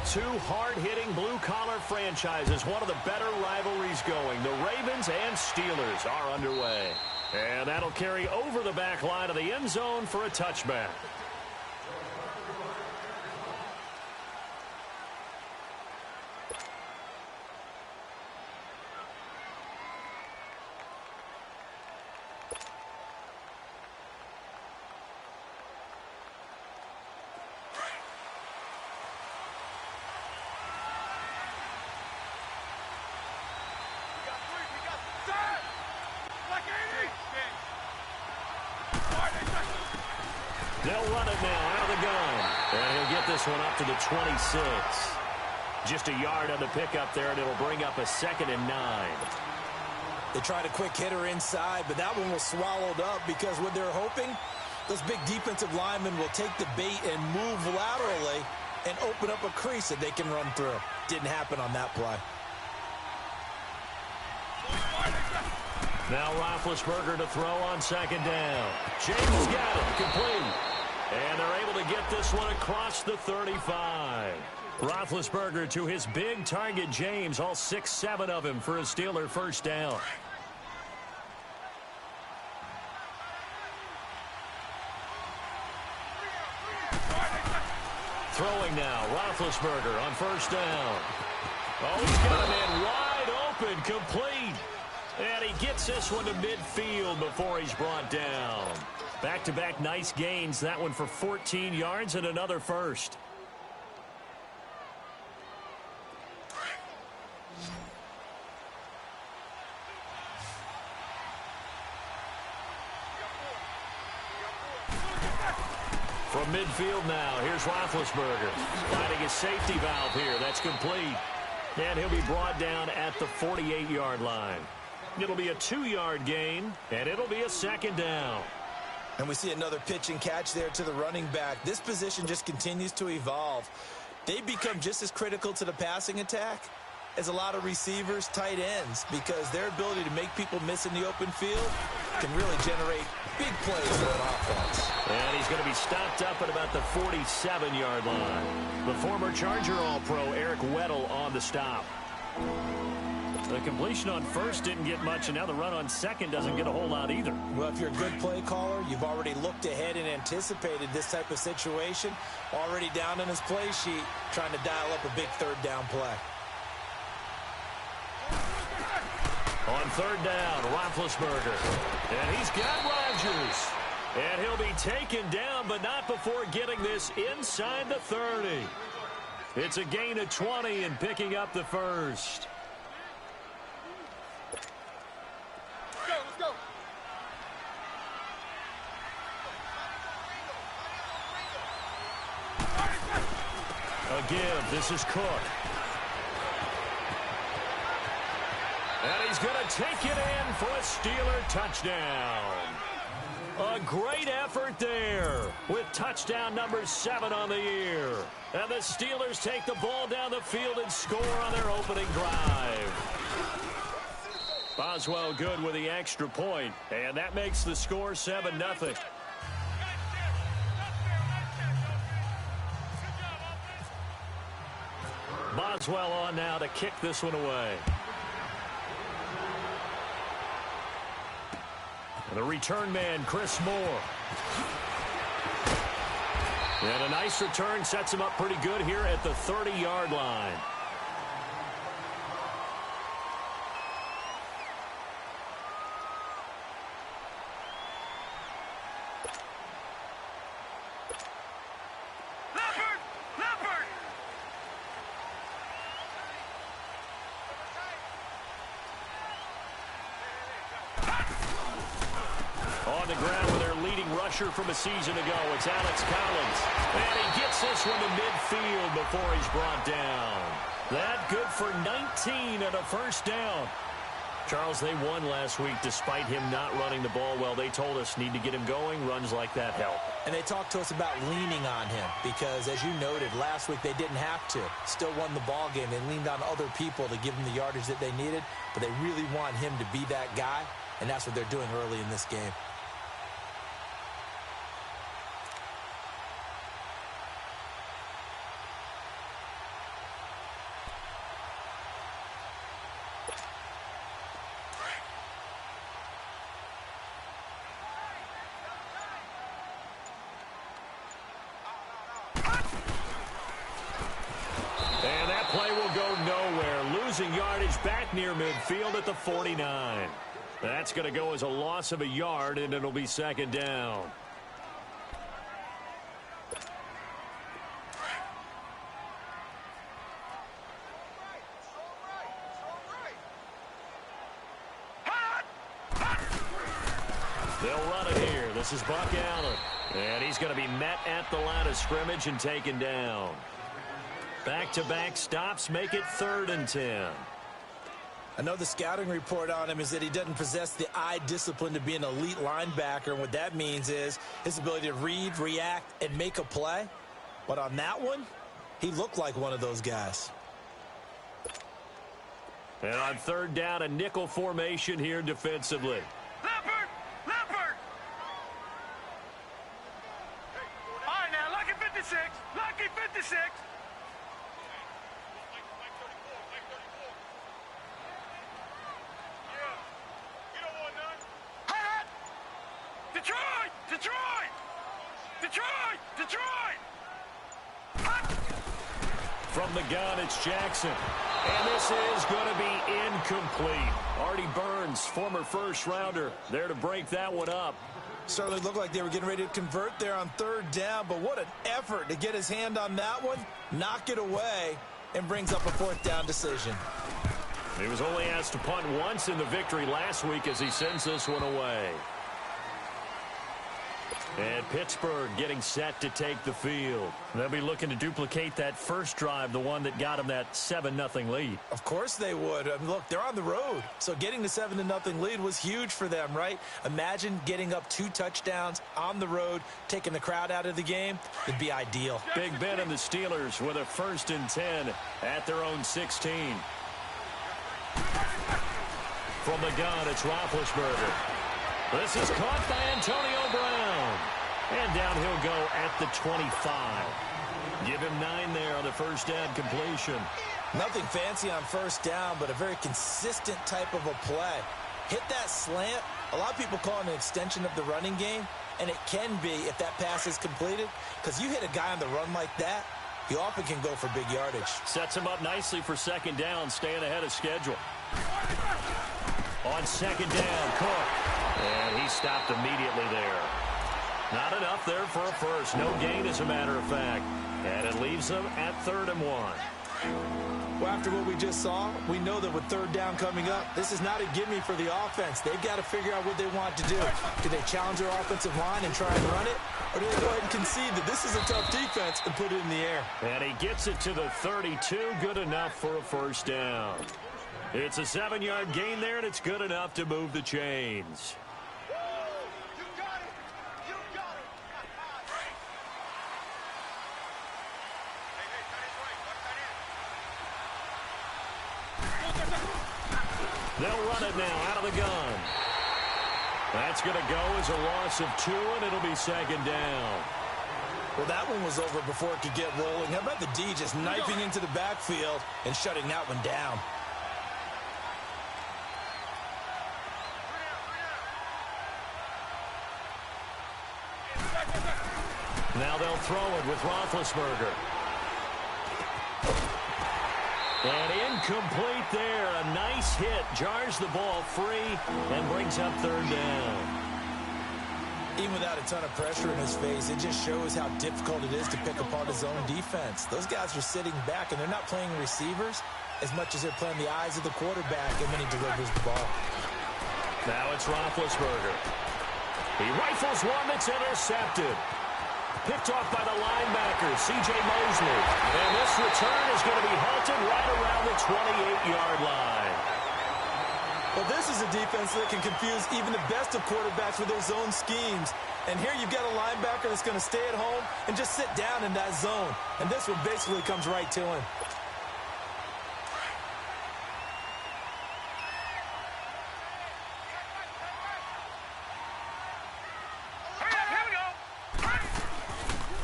Two hard-hitting blue-collar franchises, one of the better rivalries going. The Ravens and Steelers are underway. And that'll carry over the back line of the end zone for a touchback. They'll run it now out of the gun. And he'll get this one up to the 26. Just a yard on the pickup there, and it'll bring up a 2nd and 9. They tried a quick hitter inside, but that one was swallowed up because what they're hoping, those big defensive linemen will take the bait and move laterally and open up a crease that they can run through. Didn't happen on that play. Now Roethlisberger to throw on 2nd down. James got it, complete. And they're able to get this one across the 35. Roethlisberger to his big target, James, all 6-7 of him for a Steeler first down. Throwing now, Roethlisberger on 1st down. Oh, he's got a man wide open, complete. And he gets this one to midfield before he's brought down. Back-to-back nice gains. That one for 14 yards and another first. From midfield now, here's Roethlisberger. Finding his safety valve here. That's complete. And he'll be brought down at the 48-yard line. It'll be a 2-yard gain, and it'll be a 2nd down. And we see another pitch and catch there to the running back. This position just continues to evolve. They become just as critical to the passing attack as a lot of receivers, tight ends, because their ability to make people miss in the open field can really generate big plays for an offense. And he's going to be stopped up at about the 47-yard line. The former Charger All-Pro Eric Weddle on the stop. The completion on 1st didn't get much, and now the run on 2nd doesn't get a whole lot either. Well, if you're a good play caller, you've already looked ahead and anticipated this type of situation. Already down in his play sheet, trying to dial up a big 3rd down play. On 3rd down, Roethlisberger. And he's got Rodgers. And he'll be taken down, but not before getting this inside the 30. It's a gain of 20 and picking up the first. A give. This is Cook. And he's going to take it in for a Steeler touchdown. A great effort there with touchdown number 7 on the year. And the Steelers take the ball down the field and score on their opening drive. Boswell good with the extra point, and that makes the score 7-0. Boswell on now to kick this one away. And the return man, Chris Moore. And a nice return sets him up pretty good here at the 30-yard line. On the ground with their leading rusher from a season ago, it's Alex Collins. And he gets this one to midfield before he's brought down. That good for 19 and a first down. Charles, they won last week despite him not running the ball well. They told us need to get him going. Runs like that help. And they talked to us about leaning on him because, as you noted, last week they didn't have to. Still won the ball game. They leaned on other people to give them the yardage that they needed, but they really want him to be that guy, and that's what they're doing early in this game. losing yardage back near midfield at the 49. That's going to go as a loss of a yard, and it'll be second down. They'll run it here. This is Buck Allen. And he's going to be met at the line of scrimmage and taken down. Back-to-back stops make it 3rd and 10. I know the scouting report on him is that he doesn't possess the eye discipline to be an elite linebacker. And what that means is his ability to read, react, and make a play. But on that one, he looked like one of those guys. And on 3rd down, a nickel formation here defensively. Leopard! Leopard! All right, now, lucky 56. Lucky 56. Detroit! Detroit! Detroit! Detroit! From the gun, it's Jackson. And this is going to be incomplete. Artie Burns, former first-rounder, there to break that one up. Certainly looked like they were getting ready to convert there on 3rd down, but what an effort to get his hand on that one, knock it away, and brings up a 4th down decision. He was only asked to punt once in the victory last week as he sends this one away. And Pittsburgh getting set to take the field. They'll be looking to duplicate that first drive, the one that got them that 7-0 lead. Of course they would. I mean, look, they're on the road. So getting the 7-0 lead was huge for them, right? Imagine getting up 2 touchdowns on the road, taking the crowd out of the game. It'd be ideal. Big Ben and the Steelers with a 1st and 10 at their own 16. From the gun, it's Roethlisberger. This is caught by Antonio Brown. And down he'll go at the 25. Give him 9 there on the 1st down completion. Nothing fancy on 1st down, but a very consistent type of a play. Hit that slant. A lot of people call it an extension of the running game, and it can be if that pass is completed, because you hit a guy on the run like that, he often can go for big yardage. Sets him up nicely for 2nd down, staying ahead of schedule. On 2nd down, Cook. And he stopped immediately there. Not enough there for a first. No gain, as a matter of fact. And it leaves them at 3rd and 1. Well, after what we just saw, we know that with 3rd down coming up, this is not a gimme for the offense. They've got to figure out what they want to do. Do they challenge their offensive line and try and run it? Or do they go ahead and concede that this is a tough defense and put it in the air? And he gets it to the 32. Good enough for a 1st down. It's a 7-yard gain there, and it's good enough to move the chains. They'll run it now out of the gun. That's going to go as a loss of 2, and it'll be 2nd down. Well, that one was over before it could get rolling. How about the D just knifing into the backfield and shutting that one down? Now they'll throw it with Roethlisberger. And incomplete there. A nice hit. Jars the ball free and brings up 3rd down. Even without a ton of pressure in his face, it just shows how difficult it is to pick apart his own defense. Those guys are sitting back, and they're not playing receivers as much as they're playing the eyes of the quarterback and when he delivers the ball. Now it's Roethlisberger. He rifles one that's intercepted. Picked off by the linebacker, C.J. Mosley. And this return is going to be halted right around the 28-yard line. Well, this is a defense that can confuse even the best of quarterbacks with their zone schemes. And here you've got a linebacker that's going to stay at home and just sit down in that zone. And this one basically comes right to him.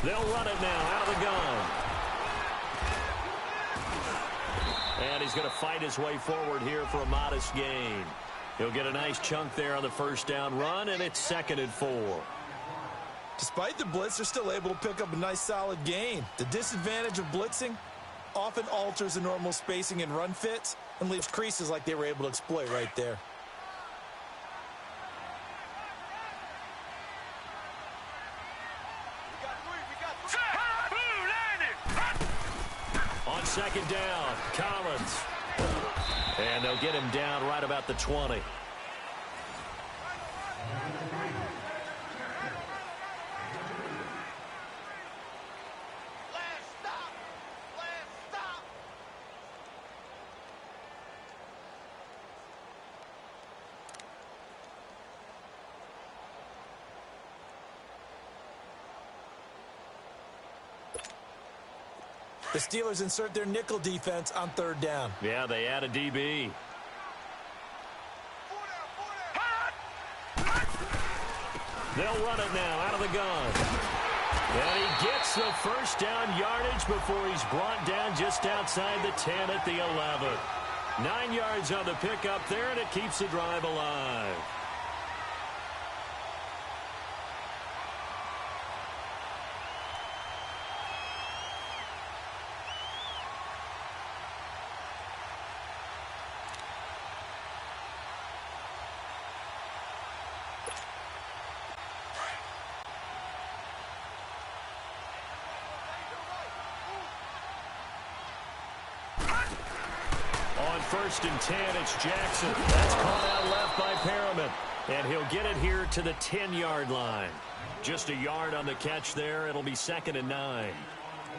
They'll run it now out of the gun. And he's going to fight his way forward here for a modest gain. He'll get a nice chunk there on the 1st down run, and it's 2nd and 4. Despite the blitz, they're still able to pick up a nice solid gain. The disadvantage of blitzing often alters the normal spacing and run fits, and leaves creases like they were able to exploit right there. On second down, Collins. And they'll get him down right about the 20. The Steelers insert their nickel defense on third down. Yeah, they add a DB. They'll run it now out of the gun. And he gets the first down yardage before he's brought down just outside the 10 at the 11. 9 yards on the pickup there, and it keeps the drive alive. On 1st and 10, it's Jackson. That's caught out left by Perriman. And he'll get it here to the 10-yard line. Just a yard on the catch there. It'll be 2nd and 9.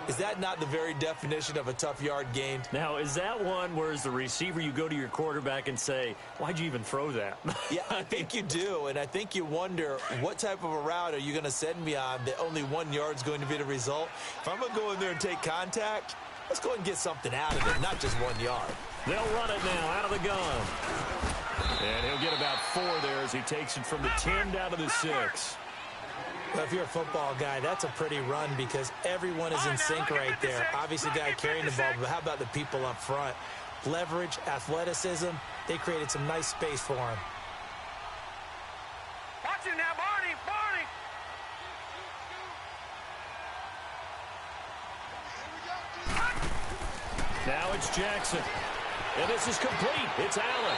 Is that not the very definition of a tough yard gained? Now, is that one where as the receiver you go to your quarterback and say, why'd you even throw that? Yeah, I think you do. And I think you wonder, what type of a route are you going to send me on that only 1 yard's going to be the result? If I'm going to go in there and take contact, let's go ahead and get something out of it, not just 1 yard. They'll run it now out of the gun. And he'll get about 4 there as he takes it from the 10 down to the 6. Well, if you're a football guy, that's a pretty run because everyone is in sync right there. Obviously, the guy carrying the ball, but how about the people up front? Leverage, athleticism, they created some nice space for him. Watch it now, Barney, Barney. Now it's Jackson. And this is complete. It's Allen.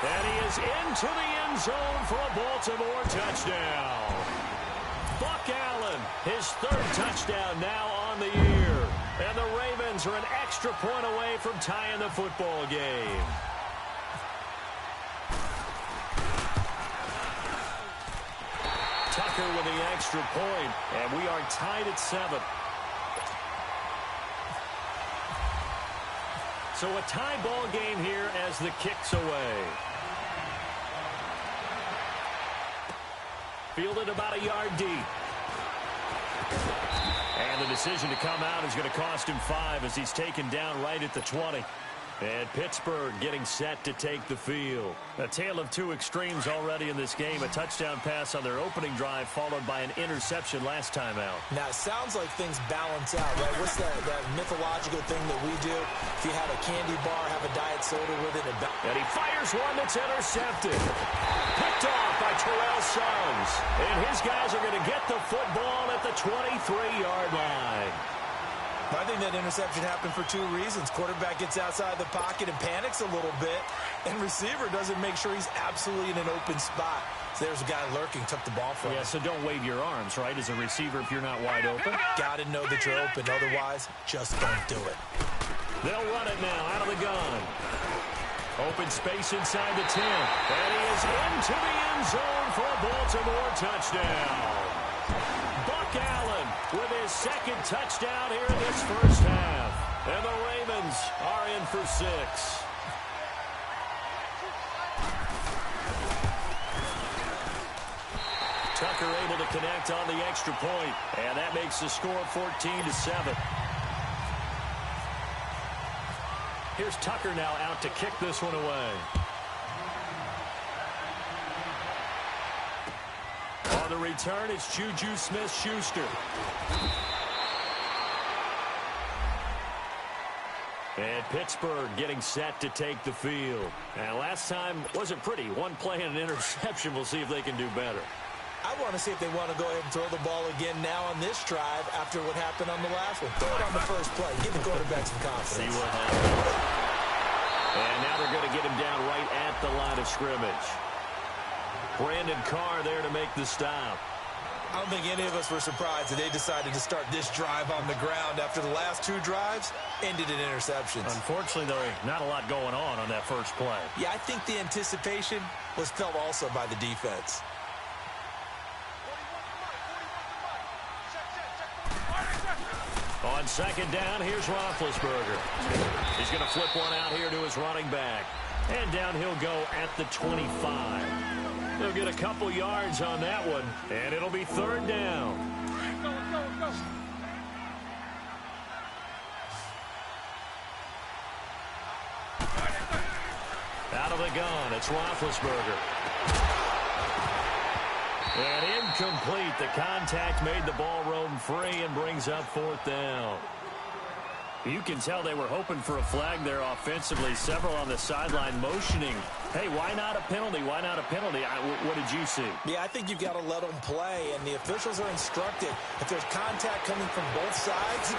And he is into the end zone for a Baltimore touchdown. Buck Allen, his 3rd touchdown now on the year. And the Ravens are an extra point away from tying the football game. Tucker with the extra point, and we are tied at 7. So a tie ball game here as the kick's away. Fielded about a yard deep. And the decision to come out is going to cost him 5 as he's taken down right at the 20. And Pittsburgh getting set to take the field. A tale of 2 extremes already in this game. A touchdown pass on their opening drive followed by an interception last time out. Now, it sounds like things balance out, right? What's that mythological thing that we do? If you have a candy bar, have a diet soda with it. And he fires one that's intercepted. Picked off by Terrell Suggs. And his guys are going to get the football at the 23-yard line. I think that interception happened for 2 reasons. Quarterback gets outside the pocket and panics a little bit, and receiver doesn't make sure he's absolutely in an open spot. So there's a guy lurking, took the ball from him. Yeah, so don't wave your arms, right, as a receiver if you're not wide open. Got to know that you're open. Otherwise, just don't do it. They'll run it now out of the gun. Open space inside the 10. And he is into the end zone for a Baltimore touchdown. Buck Allen with his 2nd touchdown here in this first half. And the Ravens are in for 6. Tucker able to connect on the extra point. And that makes the score 14-7. Here's Tucker now out to kick this one away. On the return, it's Juju Smith-Schuster. And Pittsburgh getting set to take the field. And last time wasn't pretty. 1 play and an interception. We'll see if they can do better. I want to see if they want to go ahead and throw the ball again now on this drive after what happened on the last one. Throw it on the first play. Give the quarterback some confidence. See what happens. And now they're going to get him down right at the line of scrimmage. Brandon Carr there to make the stop. I don't think any of us were surprised that they decided to start this drive on the ground after the last two drives ended in interceptions. Unfortunately, there's not a lot going on that first play. Yeah, I think the anticipation was felt also by the defense. On second down, here's Roethlisberger. He's going to flip one out here to his running back. And down he'll go at the 25. They'll get a couple yards on that one, and it'll be third down. Out of the gun, it's Roethlisberger. And incomplete. The contact made the ball roam free and brings up fourth down. You can tell they were hoping for a flag there offensively. Several on the sideline motioning. Hey, why not a penalty? Why not a penalty? What did you see? Yeah, I think you've got to let them play, and the officials are instructed. If there's contact coming from both sides,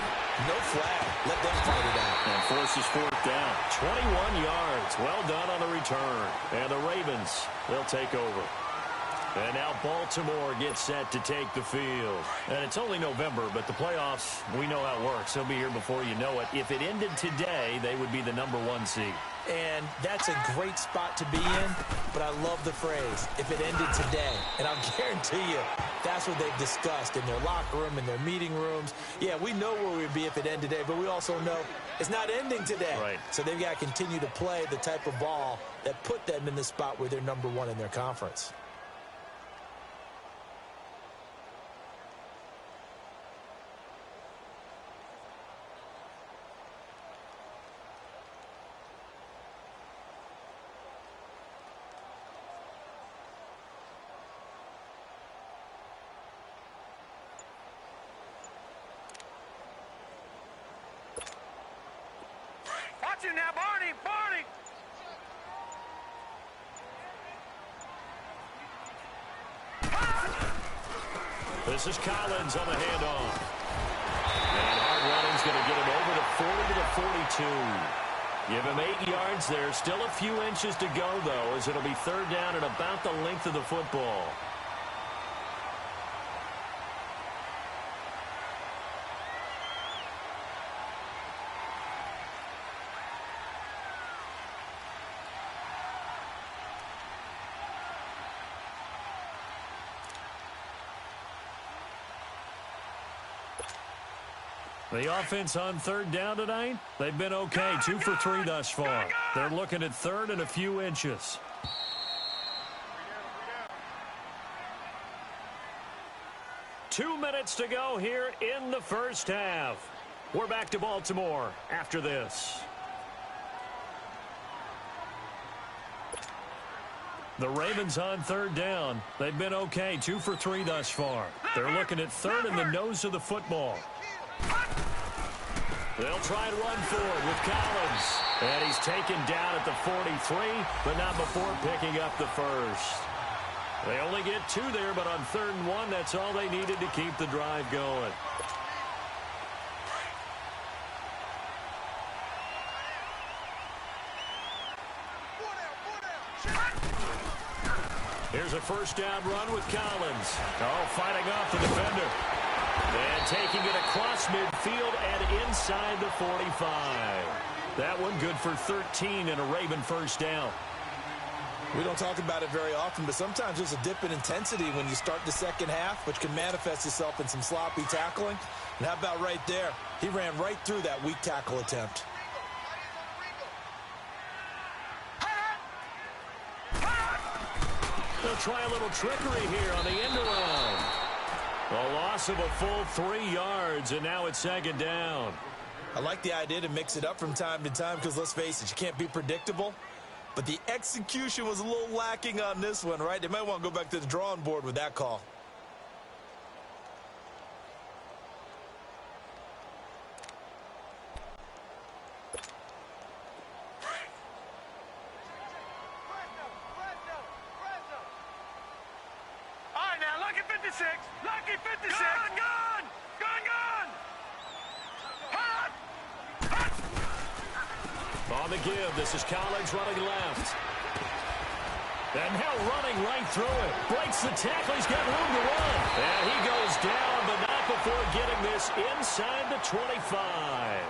no flag. Let them fight it out. And forces fourth down. 21 yards. Well done on the return. And the Ravens, they'll take over. And now Baltimore gets set to take the field. And it's only November, but the playoffs, we know how it works. They'll be here before you know it. If it ended today, they would be the #1 seed. And that's a great spot to be in, but I love the phrase, if it ended today. And I'll guarantee you, that's what they've discussed in their locker room, in their meeting rooms. Yeah, we know where we'd be if it ended today, but we also know it's not ending today. Right. So they've got to continue to play the type of ball that put them in the spot where they're #1 in their conference. Watch him now, Barney! Barney! This is Collins on the handoff. And hard running's going to get him over the 40 to the 42. Give him 8 yards there. Still a few inches to go, though, as it'll be third down at about the length of the football. The offense on third down tonight, they've been okay. 2 for 3 thus far. They're looking at third and a few inches. Two minutes to go here in the first half. We're back to Baltimore after this. The Ravens on third down. They've been okay. 2 for 3 thus far. They're looking at third and the nose of the football. They'll try and run forward with Collins. And he's taken down at the 43, but not before picking up the first. They only get 2 there, but on 3rd and 1, that's all they needed to keep the drive going. Here's a first down run with Collins. Oh, fighting off the defender. And taking it across midfield and inside the 45. That one good for 13 and a Raven first down. We don't talk about it very often, but sometimes there's a dip in intensity when you start the second half, which can manifest itself in some sloppy tackling. And how about right there? He ran right through that weak tackle attempt. They'll try a little trickery here on the end around. A loss of a full 3 yards, and now it's second down. I like the idea to mix it up from time to time because, let's face it, you can't be predictable. But the execution was a little lacking on this one, right? They might want to go back to the drawing board with that call. All right, now, lucky 56. Lucky 56. Gun, gun! Gun, gun! Hot! Hot! On the give, this is Collins running left. And now running right through it. Breaks the tackle. He's got room to run. And he goes down, but not before getting this inside the 25.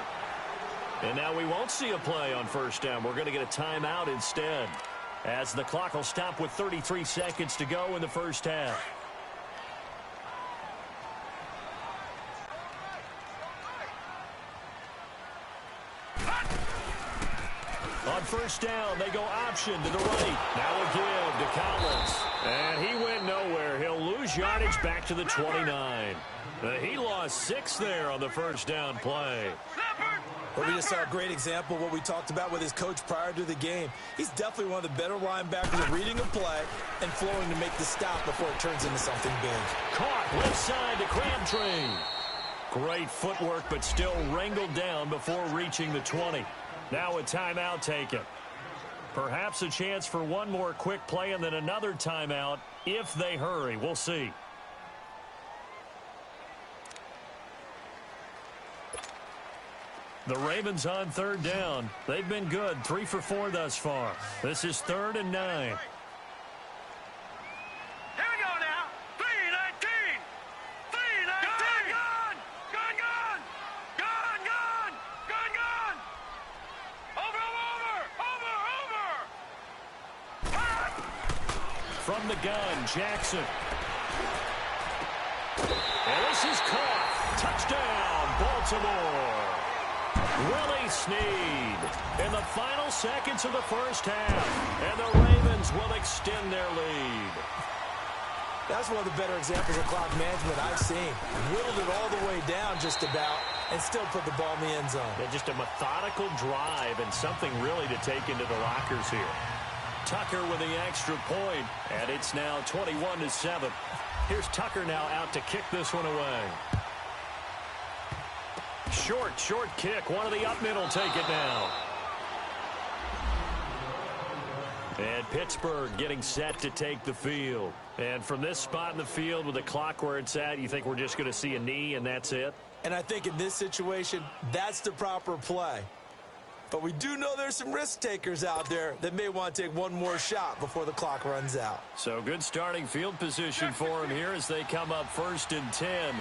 And now we won't see a play on first down. We're going to get a timeout instead, as the clock will stop with 33 seconds to go in the first half. On first down, they go option to the right. Now a give to Collins. And he went nowhere. He'll lose yardage back to the 29. He lost 6 there on the first down play. Well, we just saw a great example of what we talked about with his coach prior to the game. He's definitely one of the better linebackers at reading a play and flowing to make the stop before it turns into something big. Caught left side to Crabtree. Great footwork, but still wrangled down before reaching the 20. Now a timeout taken. Perhaps a chance for one more quick play and then another timeout if they hurry. We'll see. The Ravens on third down. They've been good, 3 for 4 thus far. This is 3rd and 9. From the gun, Jackson. And this is caught. Touchdown, Baltimore. Willie Snead in the final seconds of the first half. And the Ravens will extend their lead. That's one of the better examples of clock management I've seen. Whittled it all the way down just about and still put the ball in the end zone. Yeah, just a methodical drive and something really to take into the lockers here. Tucker with the extra point, and it's now 21-7. Here's Tucker now out to kick this one away. Short kick. One of the up middle take it now. And Pittsburgh getting set to take the field. And from this spot in the field with the clock where it's at, you think we're just going to see a knee and that's it? And I think in this situation, that's the proper play. But we do know there's some risk takers out there that may want to take one more shot before the clock runs out. So good starting field position for him here as they come up 1st and 10.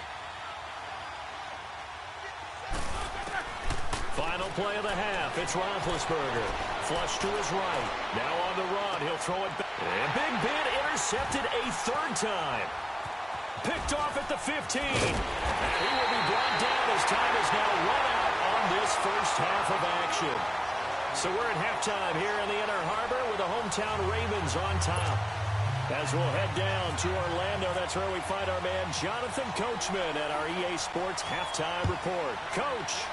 Final play of the half. It's Roethlisberger. Flush to his right. Now on the run. He'll throw it back. And Big Ben intercepted a 3rd time. Picked off at the 15. And he will be brought down as time is now run out on this first half of action. So we're at halftime here in the Inner Harbor with the hometown Ravens on top. As we'll head down to Orlando, that's where we find our man Jonathan Coachman at our EA Sports Halftime Report. Coach.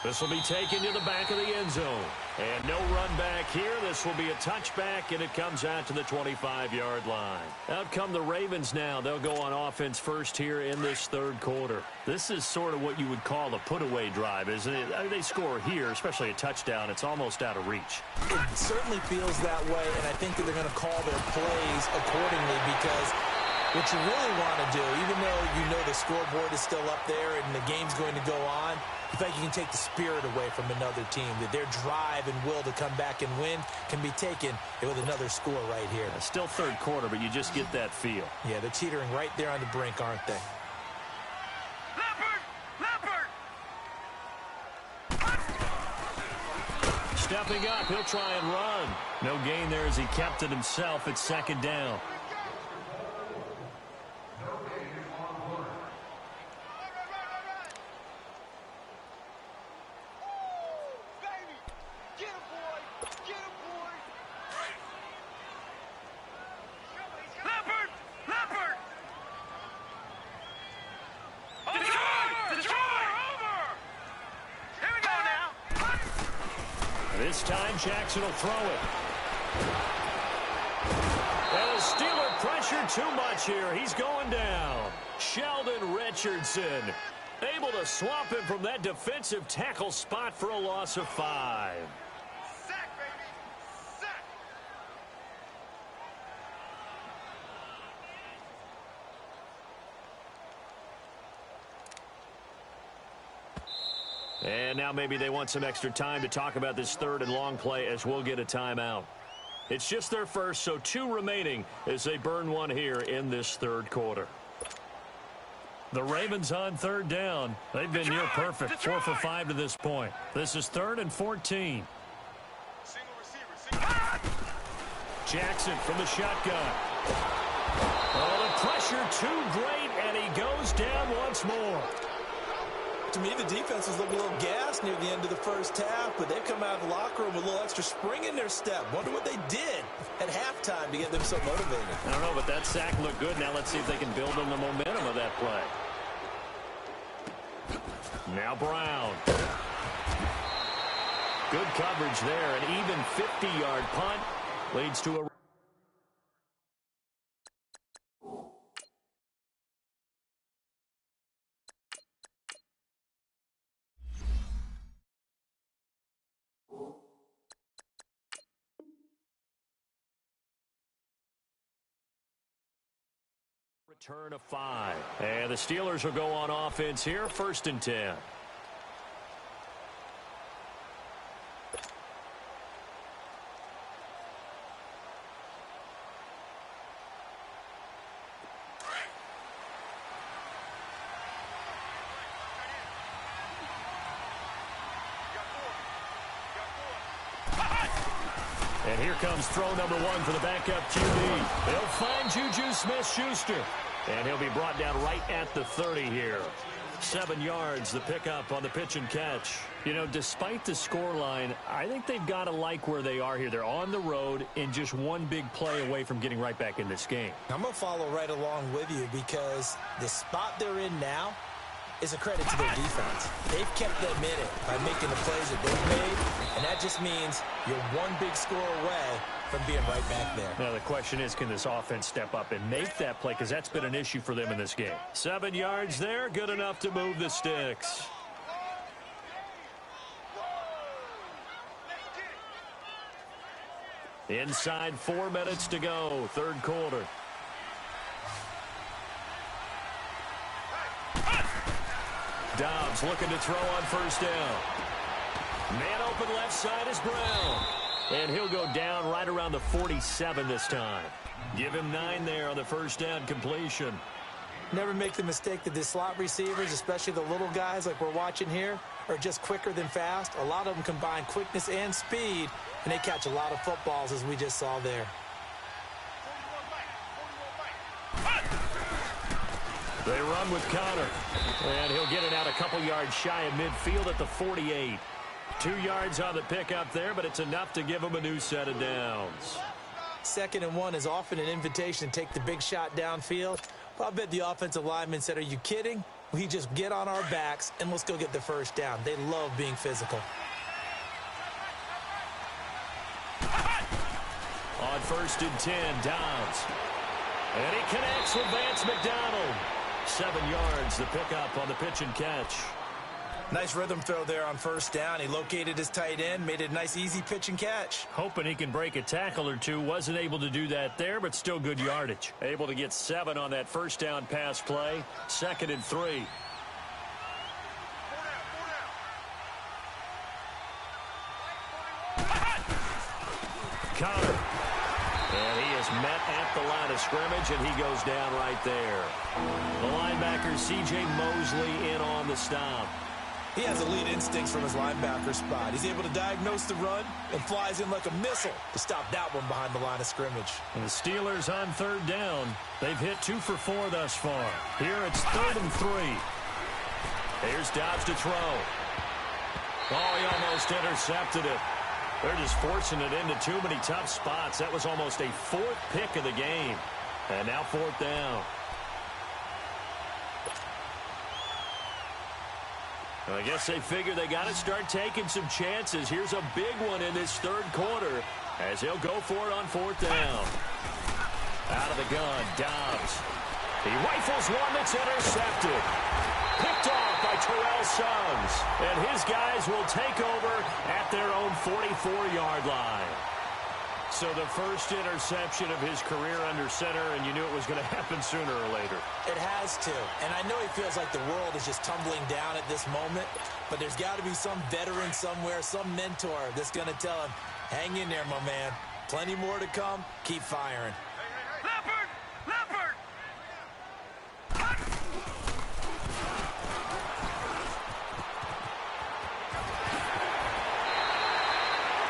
This will be taken to the back of the end zone. And no run back here. This will be a touchback, and it comes out to the 25-yard line. Out come the Ravens now. They'll go on offense first here in this 3rd quarter. This is sort of what you would call a put-away drive, isn't it? I mean, they score here, especially a touchdown. It's almost out of reach. It certainly feels that way, and I think that they're going to call their plays accordingly because what you really want to do, even though you know the scoreboard is still up there and the game's going to go on, you think you can take the spirit away from another team, that their drive and will to come back and win can be taken with another score right here. Still 3rd quarter, but you just get that feel. Yeah, they're teetering right there on the brink, aren't they? Stepping up, he'll try and run. No gain there as he kept it himself. It's 2nd down. This time, Jackson will throw it. And the Steeler pressure too much here. He's going down. Sheldon Richardson able to swamp him from that defensive tackle spot for a loss of 5. Sack, baby. Sack. And now maybe they want some extra time to talk about this third and long play as we'll get a timeout. It's just their first, so 2 remaining as they burn one here in this third quarter. The Ravens on third down. They've been near perfect, 4 for 5 to this point. This is 3rd and 14. Jackson from the shotgun. Oh, the pressure too great, and he goes down once more. To me, the defense was looking a little gassed near the end of the first half, but they've come out of the locker room with a little extra spring in their step. Wonder what they did at halftime to get them so motivated. I don't know, but that sack looked good. Now let's see if they can build on the momentum of that play. Now Brown. Good coverage there. An even 50-yard punt leads to a return of 5. And the Steelers will go on offense here, 1st and 10. And here comes throw number 1 for the backup QB. They'll find Juju Smith-Schuster. And he'll be brought down right at the 30 here. 7 yards, the pickup on the pitch and catch. You know, despite the scoreline, I think they've got to like where they are here. They're on the road and just one big play away from getting right back in this game. I'm going to follow right along with you because the spot they're in now is a credit to their defense. They've kept them in it by making the plays that they've made, and that just means you're one big score away from being right back there. Now, the question is, can this offense step up and make that play? Because that's been an issue for them in this game. 7 yards there, good enough to move the sticks. Inside 4 minutes to go, third quarter. Dobbs looking to throw on first down. Man open left side is Brown. And he'll go down right around the 47 this time. Give him 9 there on the first down completion. Never make the mistake that the slot receivers, especially the little guys like we're watching here, are just quicker than fast. A lot of them combine quickness and speed, and they catch a lot of footballs as we just saw there. They run with Connor. And he'll get it out a couple yards shy of midfield at the 48. 2 yards on the pickup there, but it's enough to give him a new set of downs. 2nd and 1 is often an invitation to take the big shot downfield. Well, I bet the offensive lineman said, are you kidding? We just get on our backs and let's go get the first down. They love being physical. On 1st and 10, Dobbs. And he connects with Vance McDonald. 7 yards, the pickup on the pitch and catch. Nice rhythm throw there on first down. He located his tight end, made it a nice, easy pitch and catch. Hoping he can break a tackle or two. Wasn't able to do that there, but still good yardage. Able to get 7 on that first down pass play. 2nd and 3. Connor. And he is met at the line of scrimmage, and he goes down right there. The linebacker, C.J. Mosley, in on the stop. He has elite instincts from his linebacker spot. He's able to diagnose the run and flies in like a missile to stop that one behind the line of scrimmage. And the Steelers on third down. They've hit 2 for 4 thus far. Here it's 3rd and 3. Here's Dobbs to throw. Oh, he almost intercepted it. They're just forcing it into too many tough spots. That was almost a 4th pick of the game. And now 4th down. I guess they figure they got to start taking some chances. Here's a big one in this third quarter as he'll go for it on 4th down. Out of the gun, Dobbs. He rifles one that's intercepted. Picked off by Terrell Suggs. And his guys will take over at their own 44-yard line. So the first interception of his career under center, and you knew it was going to happen sooner or later. It has to. And I know he feels like the world is just tumbling down at this moment. but there's got to be some veteran somewhere, some mentor that's going to tell him, hang in there, my man. Plenty more to come. Keep firing. Leopard! Leopard!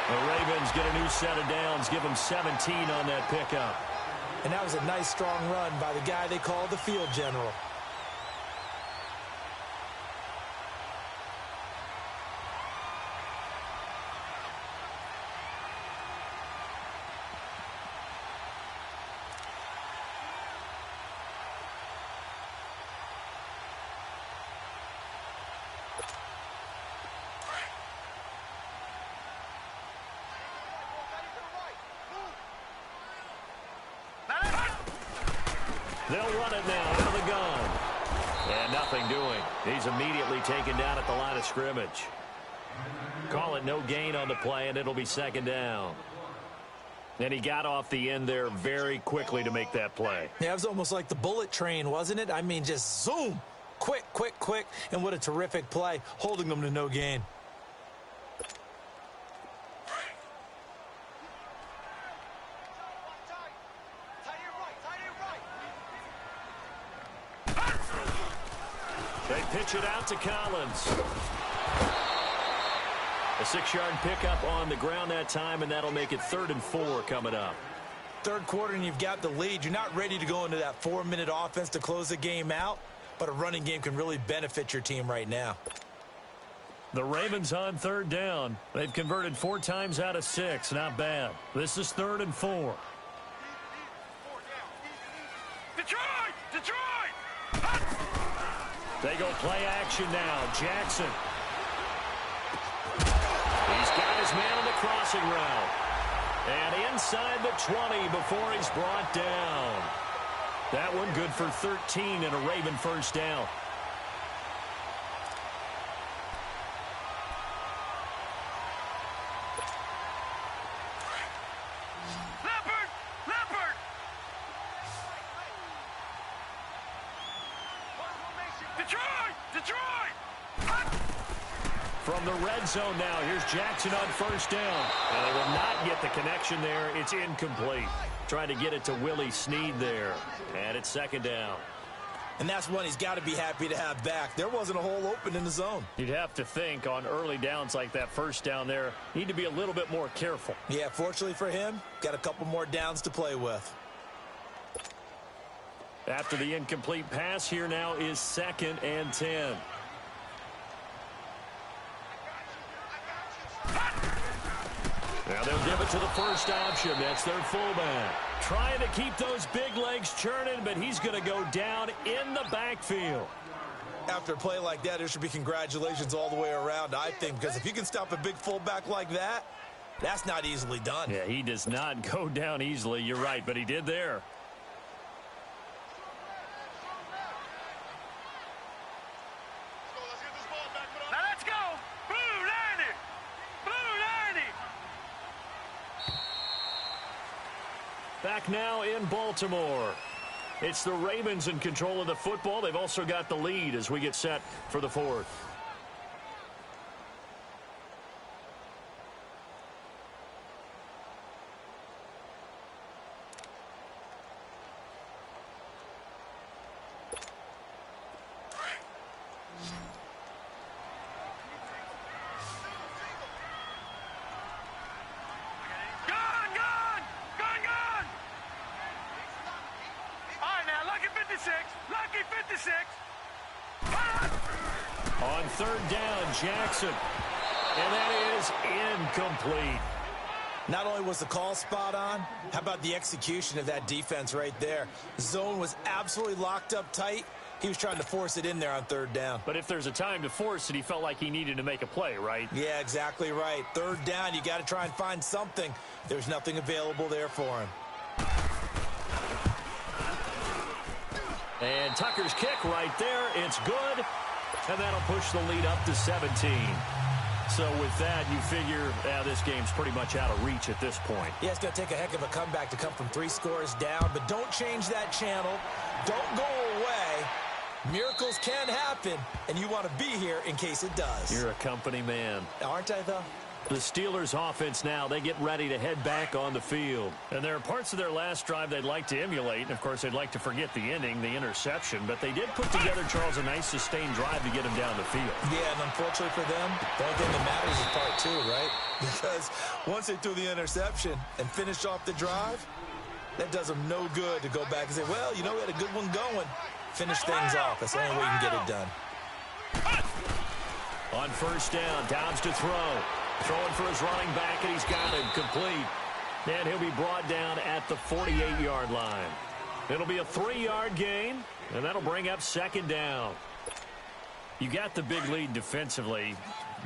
The Ravens get a new set of downs, give them 17 on that pickup. And that was a nice, strong run by the guy they call the field general. They'll run it now out of the gun. And nothing doing. He's immediately taken down at the line of scrimmage. Call it no gain on the play, and it'll be second down. And he got off the end there very quickly to make that play. Yeah, it was almost like the bullet train, wasn't it? I mean, just zoom. Quick, quick, quick. And what a terrific play, holding them to no gain. They pitch it out to Collins. A 6-yard pickup on the ground that time, and that'll make it 3rd and 4 coming up. Third quarter, and you've got the lead. You're not ready to go into that 4-minute offense to close the game out, but a running game can really benefit your team right now. The Ravens on 3rd down. They've converted 4 times out of 6. Not bad. This is 3rd and 4. Detroit! Detroit! They go play action now. Jackson. He's got his man on the crossing route. And inside the 20 before he's brought down. That one good for 13 and a Raven first down. Leopard! Leopard! Detroit! Detroit! From the red zone now, here's Jackson on first down. And they will not get the connection there. It's incomplete. Trying to get it to Willie Snead there. And it's second down. And that's one he's got to be happy to have back. There wasn't a hole open in the zone. You'd have to think on early downs like that first down there, need to be a little bit more careful. Yeah, fortunately for him, got a couple more downs to play with. After the incomplete pass, here now is 2nd and 10. Now they'll give it to the first option. That's their fullback. Trying to keep those big legs churning, but he's going to go down in the backfield. After a play like that, there should be congratulations all the way around, I think, because if you can stop a big fullback like that, that's not easily done. Yeah, he does not go down easily. You're right, but he did there. Now let's go! Blue 90! Blue 90! Back now in Baltimore. It's the Ravens in control of the football. They've also got the lead as we get set for the 4th. Gone! Gone! Gone! Gone! All right, now, lucky 56. Lucky 56. On 3rd down, Jackson. And that is incomplete. Not only was the call spot on, how about the execution of that defense right there? The zone was absolutely locked up tight. He was trying to force it in there on 3rd down. But if there's a time to force it, he felt like he needed to make a play, right? Yeah, exactly right. 3rd down, you got to try and find something. There's nothing available there for him. And Tucker's kick right there. It's good. And that'll push the lead up to 17. So with that, you figure this game's pretty much out of reach at this point. Yeah, it's going to take a heck of a comeback to come from 3 scores down. But don't change that channel. Don't go away. Miracles can happen, and you want to be here in case it does. You're a company man. Aren't I, though? The Steelers offense now, they get ready to head back on the field. And there are parts of their last drive they'd like to emulate. And, of course, they'd like to forget the ending, the interception. But they did put together, Charles, a nice sustained drive to get them down the field. Yeah, and unfortunately for them, the only thing that matters is part two, right? Because once they threw the interception and finished off the drive, that does them no good to go back and say, well, you know, we had a good one going. Finish things off. That's the only way you can get it done. On first down, Dobbs to throw. Throwing for his running back, and he's got him complete. And he'll be brought down at the 48-yard line. It'll be a 3-yard gain, and that'll bring up second down. You got the big lead defensively,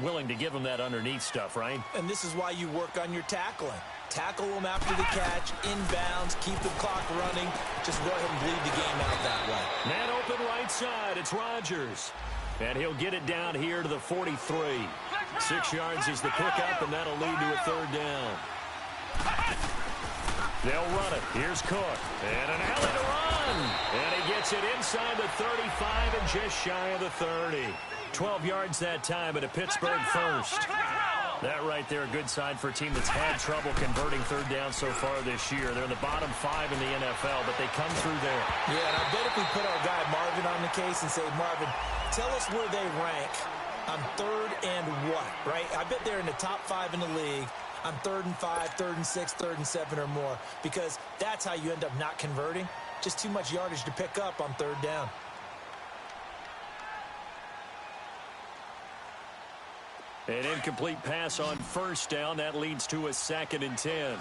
willing to give them that underneath stuff, right? And this is why you work on your tackling. Tackle them after the catch, inbounds, keep the clock running. Just go ahead and bleed the game out that way. Man open right side, it's Rodgers. And he'll get it down here to the 43. 6 yards is the pickup, and that'll lead to a third down. They'll run it. Here's Cook. And an alley to run. And he gets it inside the 35 and just shy of the 30. 12 yards that time, and a Pittsburgh first. That right there, a good sign for a team that's had trouble converting third down so far this year. They're in the bottom 5 in the NFL, but they come through there. Yeah, and I bet if we put our guy Marvin on the case and say, Marvin, tell us where they rank on third and what, right? I bet they're in the top 5 in the league on 3rd and 5, 3rd and 6, 3rd and 7 or more, because that's how you end up not converting. Just too much yardage to pick up on third down. An incomplete pass on first down. That leads to a 2nd and 10.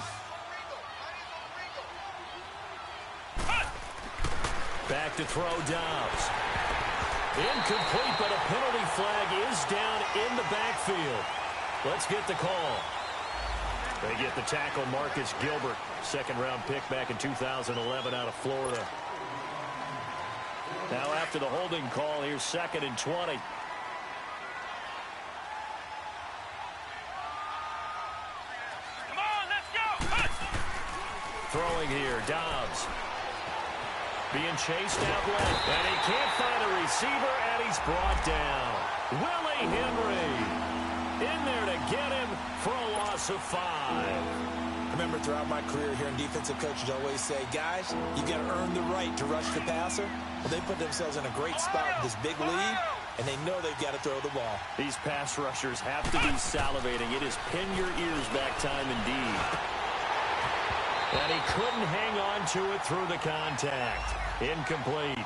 Back to throw, Dobbs. Incomplete, but a penalty flag is down in the backfield. Let's get the call. They get the tackle, Marcus Gilbert. 2nd-round pick back in 2011 out of Florida. Now after the holding call, here's 2nd and 20. Throwing here, Dobbs. Being chased out left, and he can't find a receiver, and he's brought down. Willie Henry in there to get him for a loss of 5. I remember throughout my career hearing defensive coaches always say, guys, you got to earn the right to rush the passer. Well, they put themselves in a great spot with this big lead, and they know they've got to throw the ball. These pass rushers have to be salivating. It is pin your ears back time indeed. And he couldn't hang on to it through the contact. Incomplete.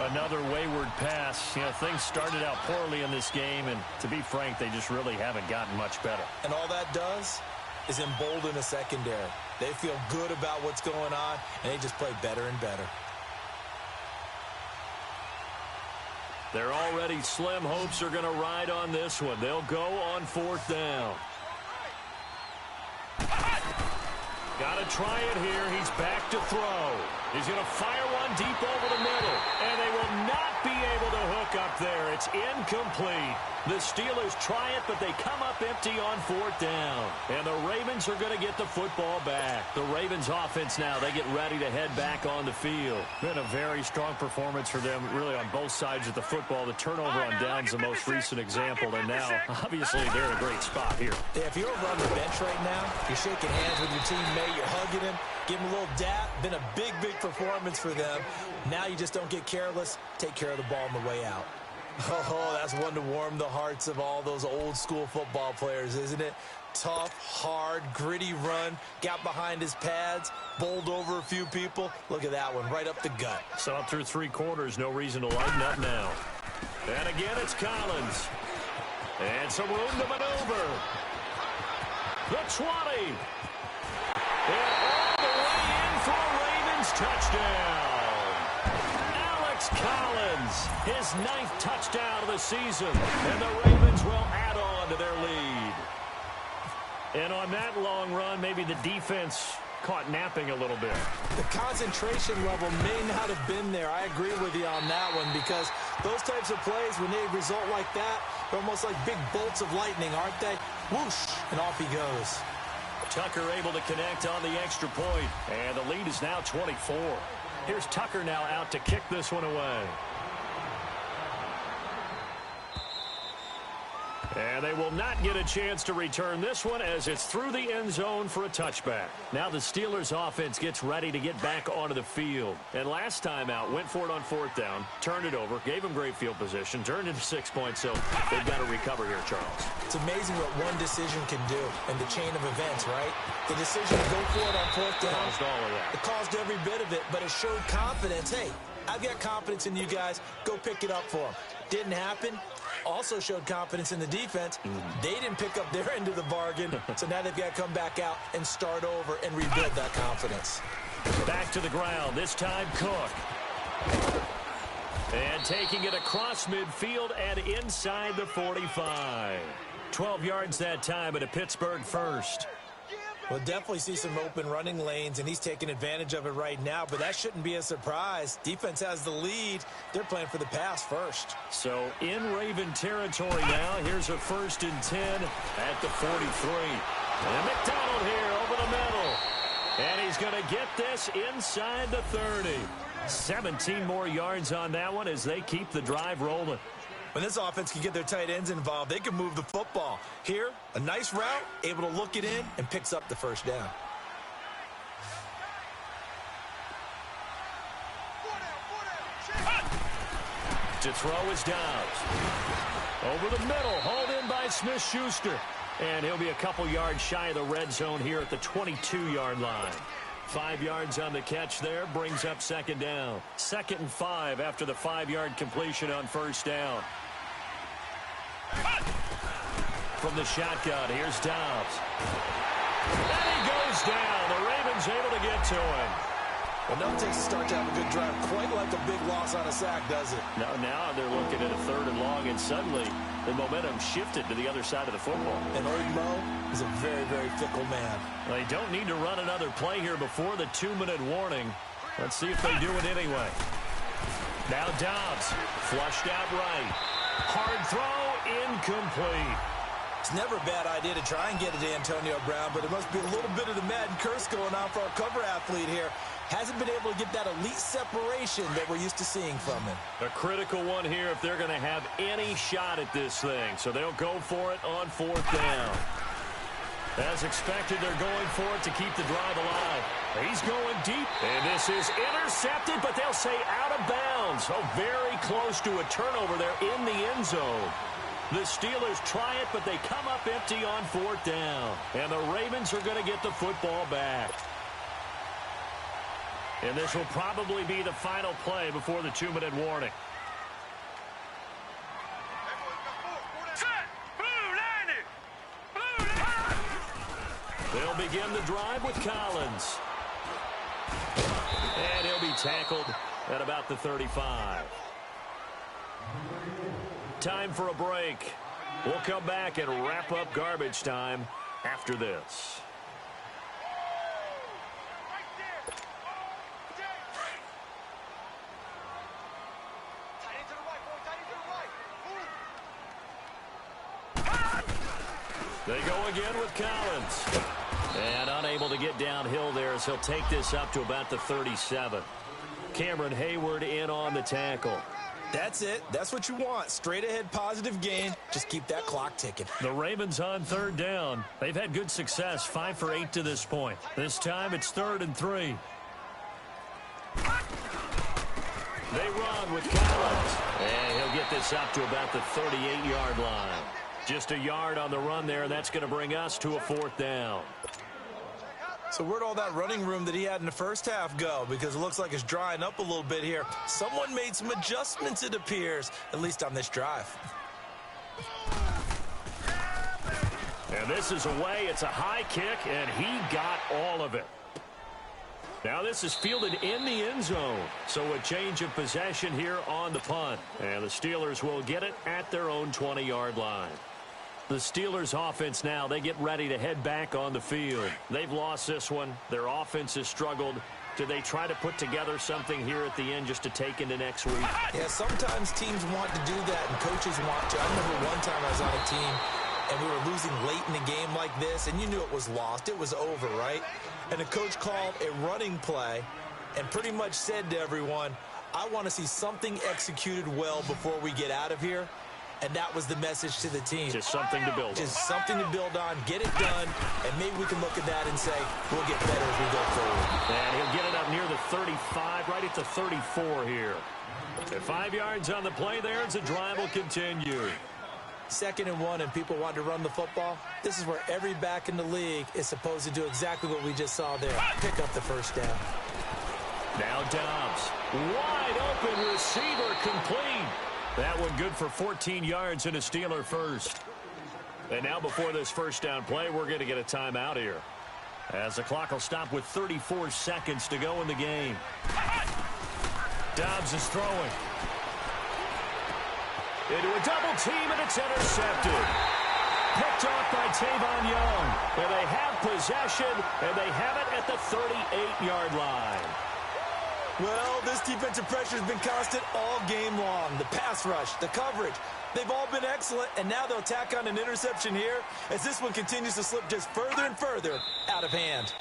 Another wayward pass. You know, things started out poorly in this game, and to be frank, they just really haven't gotten much better. And all that does is embolden the secondary. They feel good about what's going on, and they just play better and better. Their already slim hopes are going to ride on this one. They'll go on 4th down. Got to try it here. He's back to throw. He's going to fire one deep over the middle. And they will not be able to hook up there. It's incomplete. The Steelers try it, but they come up empty on 4th down. And the Ravens are going to get the football back. The Ravens offense now, they get ready to head back on the field. Been a very strong performance for them, really on both sides of the football. The turnover on downs the most recent example. And now, obviously, they're in a great spot here. Yeah, if you're over on the bench right now, you're shaking hands with your teammate, you're hugging him, give him a little dap. Been a big, big performance for them. Now you just don't get careless. Take care of the ball on the way out. Oh, that's one to warm the hearts of all those old school football players, isn't it? Tough, hard, gritty run. Got behind his pads, bowled over a few people. Look at that one, right up the gut. So through 3 quarters, no reason to lighten up now. And again, it's Collins. And some room to maneuver. The 20. And all the way in for a Ravens touchdown. Alex Collins, his 9th touchdown of the season. And the Ravens will add on to their lead. And on that long run, maybe the defense caught napping a little bit. The concentration level may not have been there. I agree with you on that one, because those types of plays, when they result like that, they're almost like big bolts of lightning, aren't they? Whoosh, and off he goes. Tucker able to connect on the extra point, and the lead is now 24. Here's Tucker now out to kick this one away. And they will not get a chance to return this one as it's through the end zone for a touchback. Now the Steelers offense gets ready to get back onto the field. And last time out, went for it on 4th down, turned it over, gave them great field position, turned into 6 points, so they've got to recover here, Charles. It's amazing what one decision can do in the chain of events, right? The decision to go for it on 4th down. Caused all of that. It caused every bit of it, but it showed confidence. Hey, I've got confidence in you guys. Go pick it up for them. Didn't happen. Also showed confidence in the defense. They didn't pick up their end of the bargain, so now they've got to come back out and start over and rebuild that confidence. Back to the ground, this time Cook. And taking it across midfield and inside the 45. 12 yards that time and a Pittsburgh first. We'll definitely see some open running lanes, and he's taking advantage of it right now, but that shouldn't be a surprise. Defense has the lead. They're playing for the pass first. So in Raven territory now, here's a 1st and 10 at the 43. And McDonald here over the middle. And he's going to get this inside the 30. 17 more yards on that one as they keep the drive rolling. When this offense can get their tight ends involved, they can move the football. Here, a nice route, able to look it in, and picks up the 1st down. To throw is Dobbs. Over the middle, hauled in by Smith-Schuster. And he'll be a couple yards shy of the red zone here at the 22-yard line. 5 yards on the catch there, brings up 2nd down. 2nd and 5 after the 5-yard completion on 1st down. From the shotgun, here's Dobbs. And he goes down. The Ravens able to get to him. Well, no Texas start to have a good drive, quite like a big loss on a sack, does it? Now they're looking at a 3rd and long, and suddenly the momentum shifted to the other side of the football. And old Mo is a very, very fickle man. They don't need to run another play here before the 2-minute warning. Let's see if they do it anyway. Now Dobbs, flushed out right. Hard throw, incomplete. It's never a bad idea to try and get it to Antonio Brown, but it must be a little bit of the Madden curse going on for our cover athlete here. Hasn't been able to get that elite separation that we're used to seeing from him. A critical one here if they're going to have any shot at this thing. So they'll go for it on 4th down. As expected, they're going for it to keep the drive alive. He's going deep. And this is intercepted, but they'll say out of bounds. So very close to a turnover there in the end zone. The Steelers try it, but they come up empty on 4th down. And the Ravens are going to get the football back. And this will probably be the final play before the 2-minute warning. They'll begin the drive with Collins. And he'll be tackled at about the 35. Time for a break. We'll come back and wrap up garbage time after this. They go again with Collins. And unable to get downhill there as he'll take this up to about the 37. Cameron Hayward in on the tackle. That's it. That's what you want. Straight ahead positive gain. Just keep that clock ticking. The Ravens on 3rd down. They've had good success, 5 for 8 to this point. This time it's 3rd and 3. They run with Collins. And he'll get this up to about the 38-yard line. Just a yard on the run there, and that's going to bring us to a 4th down. So where'd all that running room that he had in the first half go? Because it looks like it's drying up a little bit here. Someone made some adjustments, it appears, at least on this drive. And this is away. It's a high kick, and he got all of it. Now this is fielded in the end zone. So a change of possession here on the punt. And the Steelers will get it at their own 20-yard line. The Steelers offense now, they get ready to head back on the field. They've lost this one. Their offense has struggled. Do they try to put together something here at the end just to take into next week? Yeah, sometimes teams want to do that and coaches want to. I remember one time I was on a team and we were losing late in the game like this, and you knew it was lost. It was over, right? And the coach called a running play and pretty much said to everyone, I want to see something executed well before we get out of here. and that was the message to the team. Just something to build on. Just something to build on, get it done, and maybe we can look at that and say, we'll get better as we go forward. And he'll get it up near the 35, right at the 34 here. At 5 yards on the play there, as the drive will continue. 2nd and 1, and people want to run the football. This is where every back in the league is supposed to do exactly what we just saw there. Pick up the first down. Now Dobbs. Wide open receiver complete. That one good for 14 yards and a Steeler first. And now before this first down play, we're going to get a timeout here, as the clock will stop with 34 seconds to go in the game. Dobbs is throwing. Into a double team, and it's intercepted. Picked off by Tavon Young. And they have possession, and they have it at the 38-yard line. Well, this defensive pressure has been constant all game long. The pass rush, the coverage, they've all been excellent, and now they'll tack on an interception here as this one continues to slip just further and further out of hand.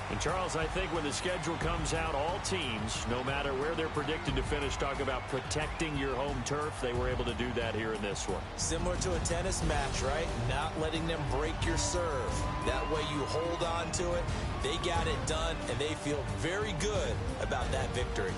And Charles, I think when the schedule comes out, all teams, no matter where they're predicted to finish, talk about protecting your home turf. They were able to do that here in this one. Similar to a tennis match, right? Not letting them break your serve. That way you hold on to it. They got it done, and they feel very good about that victory.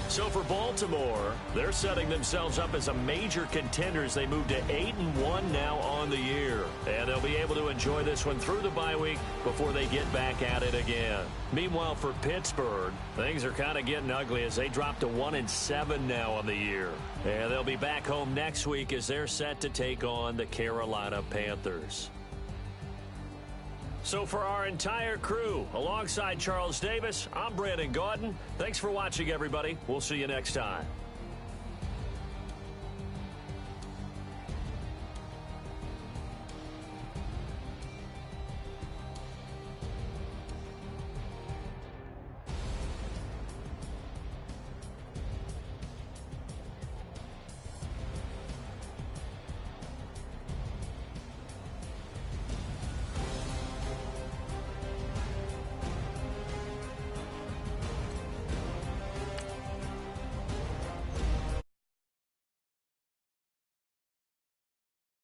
So for Baltimore, they're setting themselves up as a major contender as they move to 8-1 now on the year. And they'll be able to enjoy this one through the bye week before they get back at it again. Meanwhile, for Pittsburgh, things are kind of getting ugly as they drop to 1-7 now on the year. And they'll be back home next week as they're set to take on the Carolina Panthers. So for our entire crew, alongside Charles Davis, I'm Brandon Gaudin. Thanks for watching, everybody. We'll see you next time.